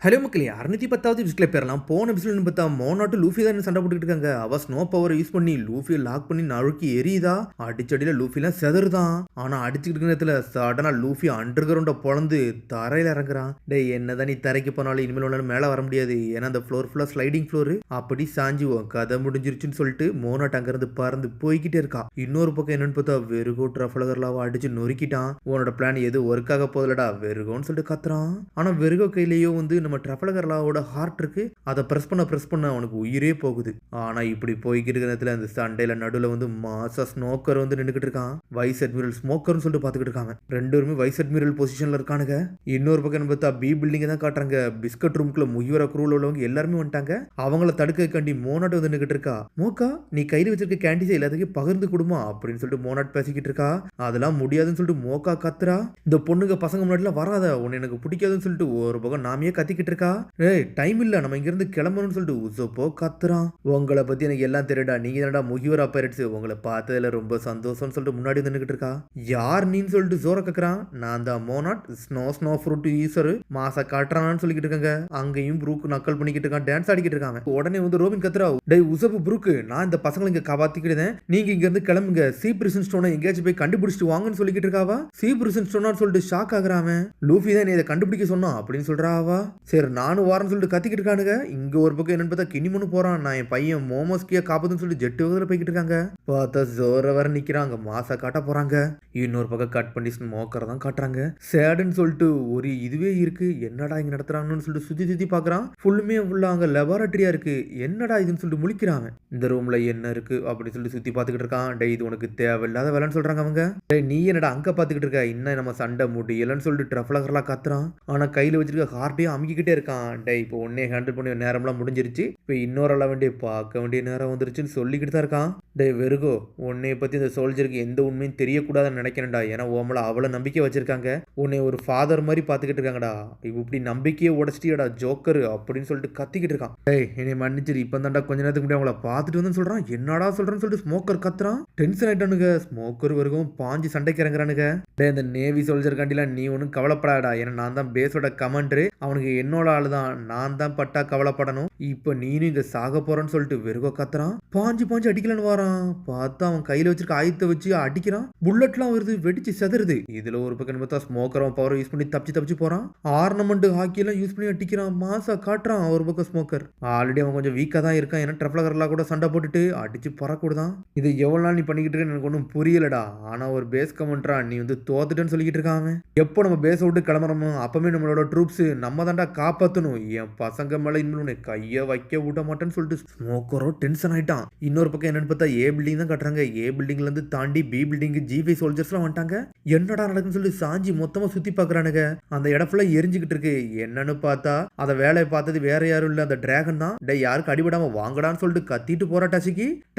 Hello மக்களே 610வது எபிசோட்ல பேரலாம். போன எபிசோட்னு பார்த்தா மோனாட்டு லூஃபி தான் சண்டை போட்டுக்கிட்டு இருக்காங்க. அவ ஸ்னோ பவர் யூஸ் பண்ணி லூஃபியை லாக் பண்ணி நழுக்கி எரியுதா, அடிச்சடியில லூஃபிலாம் செதறுதான். ஆனா அடிச்சுக்கிட்டு இருக்கிற நேரத்துல சடனா லூஃபி அண்டர் கிரவுண்ட பொழந்து தரையில இறங்குறான். டேய் என்னதான் நீ தரைக்கு போனாலும் இனிமேல் ஒன்றாலும் மேலே வர முடியாது, ஏன்னா அந்த ஃப்ளோர் ஃபுல்லாக ஸ்லைடிங் ஃப்ளோர், அப்படி சாஞ்சுவோம் கதை முடிஞ்சிருச்சுன்னு சொல்லிட்டு மோனாட் அங்கிருந்து பறந்து போய்கிட்டே இருக்கா. இன்னொரு பக்கம் என்னன்னு பார்த்தா வெறுகோ ட்ரஃபலகர்லாவை அடிச்சு நொறுக்கிட்டான். உன்னோட பிளான் எது ஒர்க் ஆக போதில்லடா வெறுகோன்னு சொல்லிட்டு கத்துறான். ஆனா வெறுகோ கையிலேயோ நம்ம ட்ரஃபலகர்லாவோட ஹார்ட் இருக்கு, அதை பிரஸ் பண்ண அவனுக்கு உயிரே போகுது. ஆனா இப்படி போய்கிட்டு நேரத்துல அந்த சண்டையில நடுவில் மாசா ஸ்னோக்கர் நின்றுகிட்டு இருக்கான். வைஸ் அட்மிரல் ஸ்மோக்கர்னு சொல்லிட்டு பாத்துக்கிட்டு இருக்காங்க. ரெண்டுமே வைஸ் அட்மிரல் பொசிஷன்ல இருக்கானுங்க. இன்னொரு பக்கம் பார்த்தா பி பில்டிங் தான் காட்டுறாங்க. பிஸ்கட் ரூம்குள்ள முய்வர குரூல உள்ளவங்க எல்லாருமே வந்துட்டாங்க. அவங்கள தடுக்க கண்டி மோனாட் நின்றுகிட்டு இருக்கா. மோக்கா நீ கையில் வச்சிருக்க கேண்டீஸ் எல்லாத்துக்கும் பகிர்ந்து கொடுமா அப்படின்னு சொல்லிட்டு மோனாட் பேசிக்கிட்டு இருக்கா. அதெல்லாம் முடியாதுன்னு சொல்லிட்டு மோக்கா கத்துறா. இந்த பொண்ணுங்க பசங்க முன்னாடிலாம் வராத, உன்னை எனக்கு பிடிக்காதுன்னு சொல்லிட்டு ஒரு பக்கம் நாமையே கத்திக்கிட்டு இருக்கா. ஏய் டைம் இல்ல, நம்ம இங்க இருந்து கிளம்பணும்னு சொல்லிட்டு உசப்போ கத்துறான். உங்களை பத்தி எனக்கு எல்லாம் தெரியுடா, நீங்க தானடா முகிவரா பைரட்ஸ், உங்களை பார்த்ததுல ரொம்ப சந்தோஷம்னு சொல்லிட்டு முன்னாடி நின்றுகிட்டு இருக்கா. யார் நீன்னு சொல்லிட்டு ஜோர கக்குறான். நான் தான் மோனாட், ஸ்னோ ஃப்ரூட் யூசர், மாசா காட்டுறான்னு சொல்லிக்கிட்டு இருக்காங்க. அங்கேயும் ப்ரூக் நக்கல் பண்ணிக்கிட்டு இருக்கான், டான்ஸ் ஆடிக்கிட்டு இருக்காங்க. உடனே ரோபின் கத்துறா, டேய் உசப்பு ப்ரூக், நான் இந்த பசங்களை இங்க காப்பாத்திக்கிட்டேன், நீங்க இங்க இருந்து கிளம்புங்க, சீ பிரிசன் ஸ்டோனை எங்கேயாச்சும் போய் கண்டுபிடிச்சிட்டு வாங்கன்னு சொல்லிக்கிட்டு இருக்காவா. சீ பிரிசன் ஸ்டோனான்னு சொல்லிட்டு ஷாக் ஆகுறாம. லூஃபி தான் இதை கண்டுபிடிக்க சொன்னான் அப்படின்னு சொல்றாவா. சரி நானும் வாரன்னு சொல்லிட்டு கத்திக்கிட்டு இருக்கானுங்க. இங்க ஒரு பக்கம் என்னன்னு பார்த்தா கினிமனு போறான். நான் என் பையன் மோமோஸ்கியா காப்பாதுன்னு சொல்லிட்டு ஜெட்டு வகதில் போய்கிட்டு இருக்காங்க. பார்த்தா ஜோர வர நிக்கிறாங்க, மாசா காட்ட போறாங்க. இன்னொரு பக்கம் கட் பண்ணி ஸ்மோக்கர் தான் காட்டுறாங்க. சேடுன்னு சொல்லிட்டு ஒரு இதுவே இருக்கு, என்னடா இங்க நடத்துறாங்கன்னு சொல்லிட்டு சுத்தி சுத்தி பாக்குறான். ஃபுல்லுமே ஃபுல்லா அங்க லெபார்டரியா இருக்கு, என்னடா இதுன்னு சொல்லிட்டு முழிக்கிறாங்க. இந்த ரூம்ல என்ன இருக்கு அப்படின்னு சொல்லிட்டு சுத்தி பாத்துக்கிட்டு இருக்கான். டே இது உனக்கு தேவையில்லாத வேலைன்னு சொல்றாங்க அவங்க. டே நீ என்னடா அங்க பாத்துக்கிட்டு இருக்க, இன்னும் நம்ம சண்டை முடியலன்னு சொல்லிட்டு ட்ரஃபலகர்லாம் கத்துறான். ஆனா கையில வச்சிருக்க ஹார்ட்டையும் அமுக்கிக்கிட்டே இருக்கான். டே இப்போ உன்னே ஹேண்டில் பண்ணி நேரம்லாம் முடிஞ்சிருச்சு, இப்போ இன்னொரு அளவு வேண்டிய பார்க்க வேண்டிய நேரம் வந்துருச்சுன்னு சொல்லிக்கிட்டு தான் இருக்கான். டே வெறுகோ, உன்னைய பத்தி இந்த சோல்ஜருக்கு எந்த உண்மையும் தெரியக்கூடாதுன்னு நினைக்கிறேன்டா, ஏன்னா ஓமல அவ்வளோ நம்பிக்கை வச்சிருக்காங்க, உன்னை ஒரு ஃபாதர் மாதிரி பார்த்துக்கிட்டு இருக்காங்கடா, இப்படி நம்பிக்கையே உடச்சிட்டியடா ஜோக்கர் அப்படின்னு சொல்லிட்டு கத்திக்கிட்டு இருக்கான். டேய் என்னை மன்னிச்சிரு, இப்போ தான்டா கொஞ்ச நேரத்துக்கு முன்னாடி அவங்கள பார்த்துட்டு வந்து சொல்றான். என்னடா சொல்றேன்னு சொல்லிட்டு ஸ்மோக்கர் கத்துறான். டென்ஷன் ஆயிட்டானுங்க. ஸ்மோக்கர் வரைக்கும் பாஞ்சு சண்டைக்கு இறங்குறானுங்க. டே இந்த நேவி சோல்ஜர் காண்டிலாம் நீ ஒன்றும் கவலைப்படாடா, ஏன்னா நான் தான் பேஸோட கமாண்டரு, அவனுக்கு என்னோட ஆளு தான், நான் தான் பட்டா கவலைப்படணும், இப்ப நீனும் இங்க சாக போறன்னு சொல்லிட்டு வெறுகோ கத்துறான். பாஞ்சு அடிக்கலன்னு வரான். பார்த்தா அவன் கையில வச்சிருக்க ஆயுதத்தை வச்சு அடிக்கிறான். புல்லட்லாம் வருது, வெடிச்சு செதறுது. இதுல ஒரு பக்கம் பார்த்தா ஸ்மோக்கர் அவன் பவர் யூஸ் பண்ணி தப்பிச்சு போறான். ஆர்னமெண்ட் ஹாக்கி எல்லாம் யூஸ் பண்ணி அடிக்கிறான், மாசா காட்டுறான். ஒரு பக்கம் ஸ்மோக்கர் ஆல்ரெடி அவன் கொஞ்சம் வீக்கா தான் இருக்கான், ஏன்னா ட்ரஃபலகர்லாம் கூட சண்டை போட்டுட்டு அடிச்சு பறக்கூடாதான். இது எவ்வளவு நாள் நீ பண்ணிக்கிட்டு இருக்க எனக்கு ஒன்றும் புரியலடா, ஆனா ஒரு பேஸ் கமெண்ட்ரா நீ தோத்துட்டேன்னு சொல்லிக்கிட்டு இருக்கான். எப்போ நம்ம பேஸை விட்டு கிளம்புறோமோ அப்பவே நம்மளோட ட்ரூப்ஸ் நம்ம தாண்டா காப்பாற்றணும், என் பசங்க மேல இன்னொன்னு கைய வைக்க விட மாட்டேன்னு சொல்லிட்டு ஸ்மோக்கரோ டென்ஷன் ஆயிட்டான். இன்னொரு பக்கம் என்னன்னு பார்த்தா ஏ பில்டிங் தான் கட்டுறாங்க. ஏ பில்டிங்ல இருந்து தாண்டி பி பில்டிங் ஜி5 சோல்ஜர்ஸ்லாம் வந்துட்டாங்க. என்னடா நடக்குன்னு சொல்லி சாஞ்சி மொத்தமா சுத்தி பாக்குறானுங்க. அந்த இடம் ஃபுல்லா எரிஞ்சுக்கிட்டு இருக்கு. என்னன்னு பார்த்தா அதை வேலையை பார்த்தது வேற யாரும் இல்ல, அந்த டிராகன் தான். டே யாருக்கு அடிபடாம வாங்கடான்னு சொல்லிட்டு கத்திட்டு போறா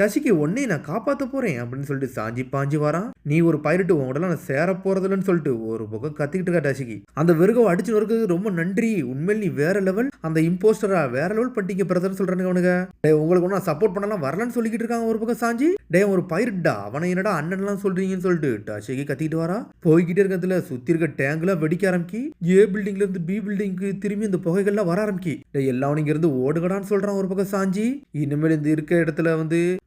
டசிக்கு ஒன்னே நான் காப்பாத்த போறேன் அப்படின்னு சொல்லிட்டு சாஞ்சி பாஞ்சி வரான். நீ ஒரு பைரட்டு, உங்களோட நான் சேர போறதில்லன்னு சொல்லிட்டு ஒரு பக்கம் கத்திக்கிட்டு இருக்கா டசிக்கு. அந்த வெறுகோ அடிச்சு நொறுக்கு ரொம்ப நன்றி, உண்மையில் நீ வேற லெவல், அந்த இம்போஸ்டரா வேற லெவல் பண்ணிட்டீங்க பிரதர் சொல்றானுங்க அவனுங்க. டே உங்களுக்கு ஒன்றும் சப்போர்ட் பண்ணலாம் வரலன்னு சொல்லிக்கிட்டு இருக்காங்க ஒரு பக்கம் சாஞ்சி. டே ஒரு பைரட்டா, அவனை என்னடா அண்ணன்லாம் சொல்றீங்கன்னு சொல்லிட்டு டஷிகி கத்திட்டு வரா. போய்கிட்டே இருக்கிறதுல சுத்தி இருக்க டேங்க்லாம் வெடிக்க ஆரம்பிக்கி. ஏ பில்டிங்ல இருந்து பி பில்டிங்க்கு திரும்பி இந்த புகைகள்லாம் வர ஆரம்பிக்கி. எல்லாம் இங்க இருந்து ஓடுகடான்னு சொல்றான் ஒரு பக்கம் சாஞ்சி. இனிமேல் இந்த இருக்க இடத்துல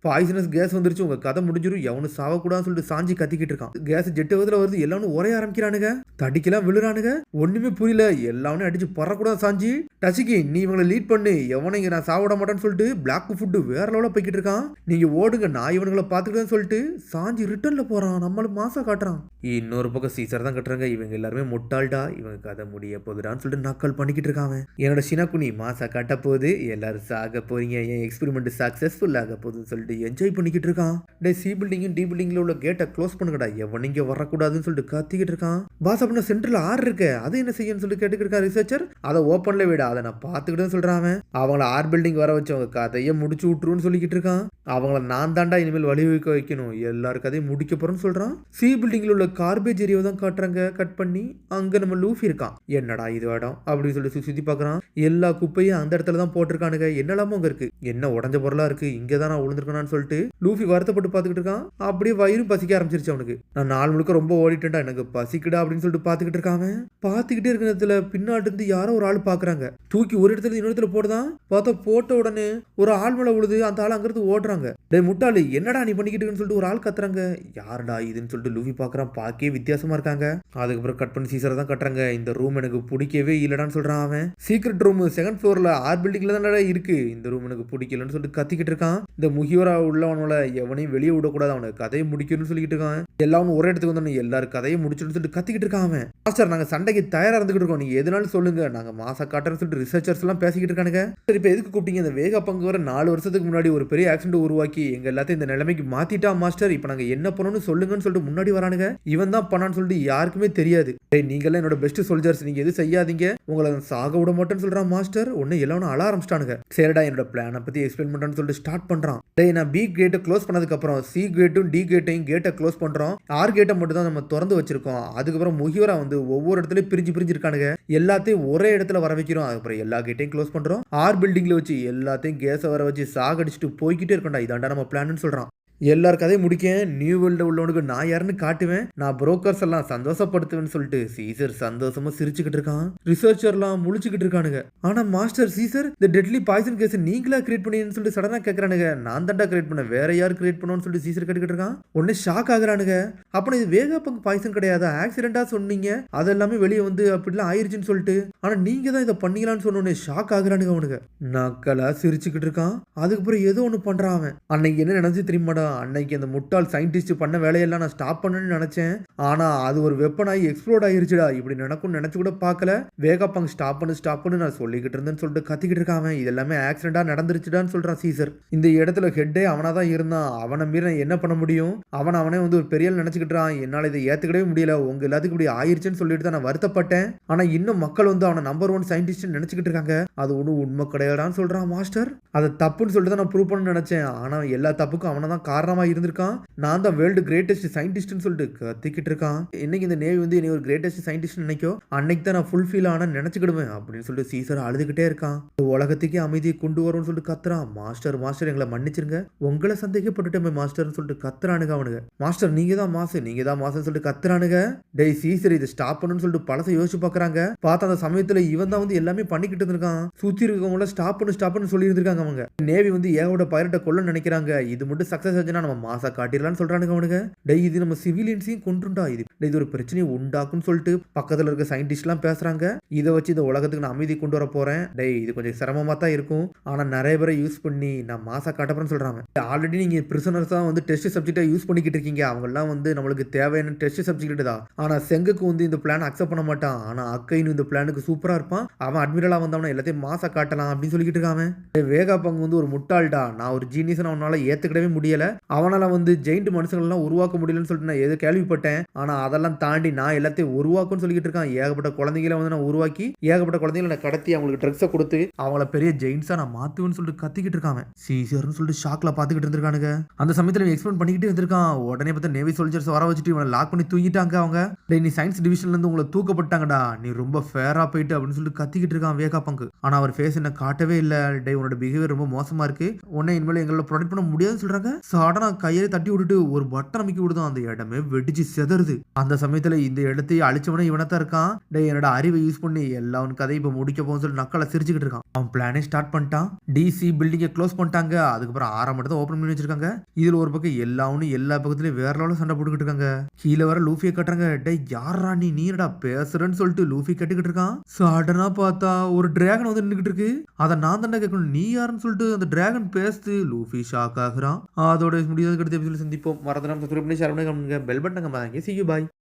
பாய்சனஸ் கேஸ் வந்துருச்சு, உங்க கதை முடிஞ்சிடும், எவனும் சாவக்கூடாதுன்னு சொல்லிட்டு சாஞ்சி கத்திக்கிட்டு இருக்கான். கேஸ் ஜெட்டு வகத்துல வருது, எல்லாரும் ஒரே ஆரம்பிக்கிறானுங்க, தடிக்கலாம் விழுறானுங்க. ஒண்ணுமே புரியல, எல்லாமே அடிச்சு பறக்கூடாது சாஞ்சி. டசிக்கி நீ இவங்களை லீட் பண்ணு, எவனை இங்க நான் சாவிட மாட்டேன்னு சொல்லிட்டு பிளாக் ஃபுட் வேற லெவலில் போய்கிட்டு இருக்கான். நீங்க ஓடுங்க, நான் இவனுங்களை பார்த்துக்கிட்டேன்னு சொல்லிட்டு சாஞ்சி ரிட்டர்ன்ல போறான். நம்மளும் மாசா காட்டுறான். இன்னொரு பக்கம் சீசர் தான் கட்டுறாங்க. இவங்க எல்லாருமே முட்டாள்டா, இவங்க கதை முடிய போகுதான்னு சொல்லிட்டு நக்கல் பண்ணிக்கிட்டு இருக்காங்க. என்னோட சினக்குனி மாசா கட்ட போகுது, எல்லாரும் சாக போறீங்க, என் எக்ஸ்பெரிமெண்ட் சக்சஸ்ஃபுல் ஆக போகுதுன்னு சொல்லிட்டு என்ஜாய் பண்ணிக்கிட்டு இருக்கான். டே சி பில்டிங்கும் டி பில்டிங்ல உள்ள கேட்டை க்ளோஸ் பண்ணுங்கடா, எவன் இங்க வரக்கூடாதுன்னு சொல்லிட்டு கத்திக்கிட்டு இருக்கான். பாஸ் அப்படின்னா சென்டர்ல ஆறு இருக்கு, அது என்ன செய்யணும்னு சொல்லிட்டு கேட்டுக்கிட்டு இருக்கான் ரிசர்ச்சர். அதை ஓப்பன்ல விட, அதை நான் பார்த்துக்கிட்டேன்னு சொல்றான். அவங்கள ஆர் பில்டிங் வர வச்சு அவங்க கதையை முடிச்சு விட்டுருன்னு சொல்லிக்கிட்டு இருக்கான். அவங்கள நான் தாண்டா இனிமேல் வழிவகுக்க வைக்கணும், எல்லாரும் கதையும் முடிக்க போறேன்னு சொல்றான். சி பில்டிங்ல உள்ள கார்பேஜ் ஏரியாவை தான் காட்டுறாங்க. கட் பண்ணி அங்க நம்ம லூஃபி இருக்கான். என்னடா இது இடம் அப்படின்னு சொல்லி சுத்தி பார்க்கறான். எல்லா குப்பையும் அந்த இடத்துல தான் போட்டிருக்கானுங்க. என்னெல்லாமோ அங்க இருக்கு, என்ன உடஞ்ச பொருளா இருக்கு, இங்கதான் நான் விழுந்திருக்கானு சொல்லிட்டு லூஃபி வருத்தப்பட்டு பார்த்துக்கிட்டு இருக்கான். அப்படியே வயிறும் பசிக்க ஆரம்பிச்சிருச்சு அவனுக்கு. நான் நாள் முழுக்க ரொம்ப ஓடிட்டேன்டா, எனக்கு பசிக்குடா அப்படின்னு சொல்லிட்டு பார்த்துக்கிட்டு இருக்காங்க. பார்த்துக்கிட்டே இருக்கிற இடத்துல பின்னாடி இருந்து யாரோ ஒரு ஆள் பாக்குறாங்க. தூக்கி ஒரு இடத்துல இன்னொரு இடத்துல போடுதான். பார்த்தா போட்ட உடனே ஒரு ஆள் மேல விழுது. அந்த ஆள் அங்கிருந்து ஓடுறாங்க. டேய் முட்டாளு என்னடா நீ பண்ணிக்கிட்டுன்னு சொல்லிட்டு ஒரு ஆள் கத்துறாங்க. யாருடா இதுன்னு சொல்லிட்டு லூஃபி பாக்குறான். பாக்கே வித்தியாசமா இருக்காங்க. அதுக்கப்புறம் கட் பண்ணி சீசரை தான் கட்டுறாங்க. இந்த ரூம் எனக்கு பிடிக்கவே இல்லடான்னு சொல்றான் அவன். சீக்ரெட் ரூம் செகண்ட் ஃப்ளோர்ல ஆர் பில்டிங்ல தான் இருக்கு. இந்த ரூம் எனக்கு பிடிக்கலன்னு சொல்லிட்டு கத்திக்கிட்டு இருக்கான். இந்த முகிவரா உள்ளவனோட எவனையும் வெளியே விடக்கூடாது. அவனுக்கு கதையை முடிக்கணும்னு சொல்லிட்டு இருக்கான். எல்லாரும் ஒரே இடத்துக்கு வந்து எல்லாரும் கதையை முடிச்சுன்னு சொல்லிட்டு கத்திக்கிட்டு இருக்கான் அவன். மாஸ்டர் நாங்க சண்டைக்கு தயாரா இருந்துகிட்டு இருக்கோம். நீங்க எதுனாலும் சொல்லுங்க. நாங்க மாசா காட்டுறன்னு சொல்லிட்டு ரிசர்ச்சர்ஸ் எல்லாம் பேசிக்கிட்டு இருக்கானுங்க. சரி இப்ப எதுக்கு கூப்பிட்டீங்க? இந்த வேகா பங்கு வர 4 வருஷத்துக்கு முன்னாடி ஒரு பெரிய ஆக்சிடென்ட் உருவாக்கி எங்க எல்லாத்தையும் இந்த நிலைமைக்கு மாத்திட்டா மாஸ்டர். இப்ப நாங்க என்ன பண்ணணும்னு சொல்லுங்கன்னு சொல்லிட்டு முன்னாடி வரானுங்க. இவன் தான் பண்ணான்னு சொல்லிட்டு யாருக்குமே தெரியாது. நீங்க என்னோட பெஸ்ட் சோல்ஜர்ஸ், நீங்க எது செய்யாதீங்க, உங்களை சாக விட மாட்டேன்னு சொல்றான் மாஸ்டர். உடனே எல்லாரும் அழ ஆரம்பிச்சிட்டானுங்க. சரிடா என்னோட பிளானை பத்தி எக்ஸ்பிளைன் பண்றேன்னு சொல்லிட்டு ஸ்டார்ட் பண்றான். டேய் நான் பி கேட்டை க்ளோஸ் பண்ணதுக்கு அப்புறம் சி கேட்டும் டி கேட்டையும் கேட்டை க்ளோஸ் பண்றோம். ஆர் கேட்டை மட்டும் தான் நம்ம திறந்து வச்சிருக்கோம். அதுக்கப்புறம் முகிவரா வந்து ஒவ்வொரு இடத்துலயும் பிரிஞ்சு இருக்கானுங்க. எல்லாத்தையும் ஒரே இடத்துல வர வைக்கிறோம். அதுக்கப்புறம் எல்லா கேட்டையும் க்ளோஸ் பண்றோம். ஆர் பில்டிங்ல வச்சு எல்லாத்தையும் கேஸை வர வச்சு சாகடிச்சுட்டு போய்கிட்டே இருக்கோம்டா. இதாண்டா நம்ம பிளான்னு சொல்றான். எல்லார் கதையும் முடிக்க நியூ வேர்ல்டு உள்ளவனுக்கு நான் யாருன்னு காட்டுவேன், நான் புரோக்கர்ஸ் எல்லாம் சந்தோஷப்படுத்துவேன்னு சொல்லிட்டு சீசர் சந்தோஷமா சிரிச்சுக்கிட்டு இருக்கான். ரிசர்ச்சர்லாம் முழிச்சுக்கிட்டு இருக்கானுங்க. ஆனா மாஸ்டர் சீசர் இந்த டெட்லி பாய்சன் கேஸ் நீங்களா கிரியேட் பண்ணீங்கன்னு சொல்லிட்டு சடனா கேட்கறானுங்க. நான் தாண்டா கிரியேட் பண்ண, வேற யார் கிரியேட் பண்ணணும்னு சொல்லிட்டு சீசர் கேட்டுக்கிட்டு இருக்கான். உடனே ஷாக் ஆகுறானுங்க. அப்ப இது வேகா பங்கு பாய்சன் கிடையாது, ஆக்சிடென்டா சொன்னீங்க, அது எல்லாமே வெளியே வந்து அப்படிலாம் ஆயிருச்சுன்னு சொல்லிட்டு, ஆனா நீங்க தான் இதை பண்ணிக்கலாம்னு சொன்னோன்னே ஷாக் ஆகுறானுங்க அவனுங்க. நக்கலா சிரிச்சுக்கிட்டு இருக்கான். அதுக்கப்புறம் ஏதோ ஒண்ணு பண்றான் அவன். அன்னைக்கு என்ன நினைச்சு தெரியுமாடா, அன்னைக்கு அந்த முட்டாள் சயின்டிஸ்ட் பண்ண வேலையெல்லாம் நான் ஸ்டாப் பண்ணணும்னு நினைச்சேன். ஆனா அது ஒரு வெப்பனாகி எக்ஸ்ப்ளோர்ட் ஆயிருச்சுடா. இப்படி நடக்கும் நினைச்சு கூட பார்க்கல. வேகா பங்க் ஸ்டாப் பண்ணு நான் சொல்லிக்கிட்டு இருந்தேன்னு சொல்லிட்டு கத்திக்கிட்டு இருக்கான். இது எல்லாமே ஆக்சிடென்டா நடந்துருச்சுடான்னு சொல்றான் சீசர். இந்த இடத்துல ஹெட்டே அவனா தான் இருந்தான். அவனை மீறி என்ன பண்ண முடியும்? அவனே வந்து ஒரு பெரிய நினைச்சுக்கிட்டான். என்னால இதை ஏத்துக்கிடவே முடியல. உங்க எல்லாத்துக்கும் இப்படி ஆயிருச்சுன்னு சொல்லிட்டு தான் நான் வருத்தப்பட்டேன். ஆனா இன்னும் மக்கள் வந்து அவனை நம்பர் 1 சயின்டிஸ்ட் நினைச்சுக்கிட்டு இருக்காங்க. அது ஒன்றும் உண்மை கிடையாதான்னு சொல்றான் மாஸ்டர். அதை தப்புன்னு சொல்லிட்டு தான் நான் ப்ரூவ் பண்ண நினைச்சேன். ஆனா எல்லா தப்புக்கும் அவனை தான் காரணமா இருந்திருக்கான். நான் தான் வேர்ல்டு கிரேட்டஸ்ட் சயின்டிஸ்ட்னு சொல்லிட்டு கத்திக்கிட்டு இருக்கான். இன்னைக்கு இந்த நேவி வந்து ஒரு கிரேட்டஸ்ட் சயின்டிஸ்ட் நினைக்கும், அன்னைக்கு தான் நான் ஃபுல்ஃபில் ஆன நினைச்சுக்கிடுவேன் அப்படின்னு சொல்லிட்டு சீசர் அழுதுகிட்டே இருக்கான். உலகத்துக்கே அமைதியை கொண்டு வரும்னு சொல்லிட்டு கத்துறான். மாஸ்டர் எங்களை மன்னிச்சிருங்க, உங்களை சந்தேகப்பட்டுட்டோமே மாஸ்டர்னு சொல்லிட்டு கத்துறானுங்க அவனுங்க. மாஸ்டர் நீங்க தான் மாசுன்னு சொல்லிட்டு கத்துறானுங்க. டேய் சீசர் இதை ஸ்டாப் பண்ணணும்னு சொல்லிட்டு பழசை யோசிச்சு பாக்குறாங்க. பார்த்தா அந்த சமயத்துல இவன் தான் வந்து எல்லாமே பண்ணிக்கிட்டு இருந்திருக்கான். சுத்தி இருக்கவங்கள ஸ்டாப் பண்ணு சொல்லி இருந்திருக்காங்க அவங்க. நேவி வந்து ஏகோட பைரட்டை கொல்ல நினைக்கிறாங்க. இது மட்டும் சக்சஸ் ஆச்சுன்னா நம்ம மாசா காட்டிடலாம்னு சொல்றானுங்க அவனுங்க. டேய் இது நம்ம சிவிலியன்ஸையும் கொண்டுண்டா, இது ஒரு பிரச்சனையை உண்டாக்குன்னு சொல்லிட்டு பக்கத்துல இருக்க சயின்டிஸ்ட் எல்லாம் பேசுறாங்க. இதை வச்சு இந்த உலகத்துக்கு நான் அமைதி கொண்டு வர போறேன். டேய் இது கொஞ்சம் சிரமமா தான் இருக்கும், ஆனா நிறைய பேரை யூஸ் பண்ணி நான் மாசா காட்டப்பறேன்னு சொல்றாங்க. ஆல்ரெடி நீங்க பிரிசனர்ஸ் தான் வந்து டெஸ்ட் சப்ஜெக்டா யூஸ் பண்ணிக்கிட்டு இருக்கீங்க. அவங்க எல்லாம் வந்து நம்மளுக்கு தேவையான டெஸ்ட் சப்ஜெக்ட் தான். ஆனா செங்குக்கு வந்து இந்த பிளான் அக்செப்ட் பண்ண மாட்டான். ஆனா அக்கைன்னு இந்த பிளானுக்கு சூப்பரா இருப்பான். அவன் அட்மிரலா வந்தவன எல்லாத்தையும் மாசா காட்டலாம் அப்படின்னு சொல்லிக்கிட்டு இருக்காங்க. வேகா பங்கு வந்து ஒரு முட்டாள்டா, நான் ஒரு ஜீனியஸ் அவனால ஏத்துக்கிடவே முடியல. அவனால வந்து ஜெயிண்ட் மனுஷங்கள் எல்லாம் உருவாக்க முடியலன்னு சொல்லிட்டு நான் எது கேள்விப்பட்டேன். ஆனா அதெல்லாம் தாண்டி நான் எல்லாத்தையும் உருவாக்குன்னு சொல்லிக்கிட்டு இருக்கான். ஏகப்பட்ட குழந்தைகளை வந்து நான் உருவாக்கி ஏகப்பட்ட குழந்தைகளை நான் கடத்தி அவங்களுக்கு ட்ரக்ஸை கொடுத்து அவங்கள பெரிய ஜெயின்ஸா நான் மாத்துவேன்னு சொல்லிட்டு கத்திக்கிட்டு இருக்காங்க. சீசர்னு சொல்லிட்டு ஷாக்ல பாத்துக்கிட்டு இருந்திருக்கானுங்க. அந்த சமயத்துல எக்ஸ்பிளைன் பண்ணிக்கிட்டே இருந்திருக்கான். உடனே பார்த்தா நேவி சோல்ஜர்ஸ் வர வச்சுட்டு இவனை லாக் பண்ணி தூங்கிட்டாங்க அவங்க. டேய் நீ சயின்ஸ் டிவிஷன்ல இருந்து உங்களை தூக்கப்பட்டாங்கடா, நீ ரொம்ப ஃபேரா போயிட்டு அப்படின்னு சொல்லிட்டு கத்திக்கிட்டு இருக்கான் வேகா பங்கு. ஆனா அவர் ஃபேஸ் என்ன காட்டவே இல்ல. டேய் உன்னோட பிஹேவியர் ரொம்ப மோசமா இருக்கு, உன்னை இனிமேல் எங்களை ப்ரொடெக்ட் பண்ண முடியாதுன்னு சொல்றாங்க. சடனா கையை தட்டி விட்டுட்டு ஒரு பட்டன் அமைக்க விடுதான். அந்த இடமே வெடிச்சு செதறுது. அந்த சமயத்துல இந்த இடத்தையே அழிச்சவனே இவனத்தான் இருக்கான். டே என்னோட அறிவை யூஸ் பண்ணி எல்லாரும் கதையை இப்ப முடிக்க போகும் சொல்லி நக்கலை சிரிச்சுக்கிட்டு இருக்கான். அவன் பிளானே ஸ்டார்ட் பண்ணிட்டான். டிசி பில்டிங்கை க்ளோஸ் பண்ணிட்டாங்க. அதுக்கப்புறம் 6 மட்டும் தான் ஓப்பன் பண்ணி வச்சிருக்காங்க. இதுல ஒரு பக்கம் எல்லா பக்கத்துலயும் வேற லெவலில் சண்டை போட்டுக்கிட்டு இருக்காங்க. கீழே வர லூஃபியை கட்டுறாங்க. டே யாரா நீ என்னடா பேசுறன்னு சொல்லிட்டு லூஃபி கட்டிக்கிட்டு இருக்கான். சடனா பார்த்தா ஒரு டிராகன் வந்து நின்றுகிட்டு இருக்கு. அதை நான் தானே கேட்கணும், நீ யாருன்னு சொல்லிட்டு அந்த டிராகன் பேசுது. லூஃபி ஷாக் ஆகுறான். அதோட முடியாது அடுத்த எபிசோட்ல சந்திப்போம். மறந்துடாம சப்ஸ்கிரைப் பண்ணி ஷேர் பண்ணுங்க, பெல் பட்டன் கமெண்ட் பண்ணுங்க. See you, bye.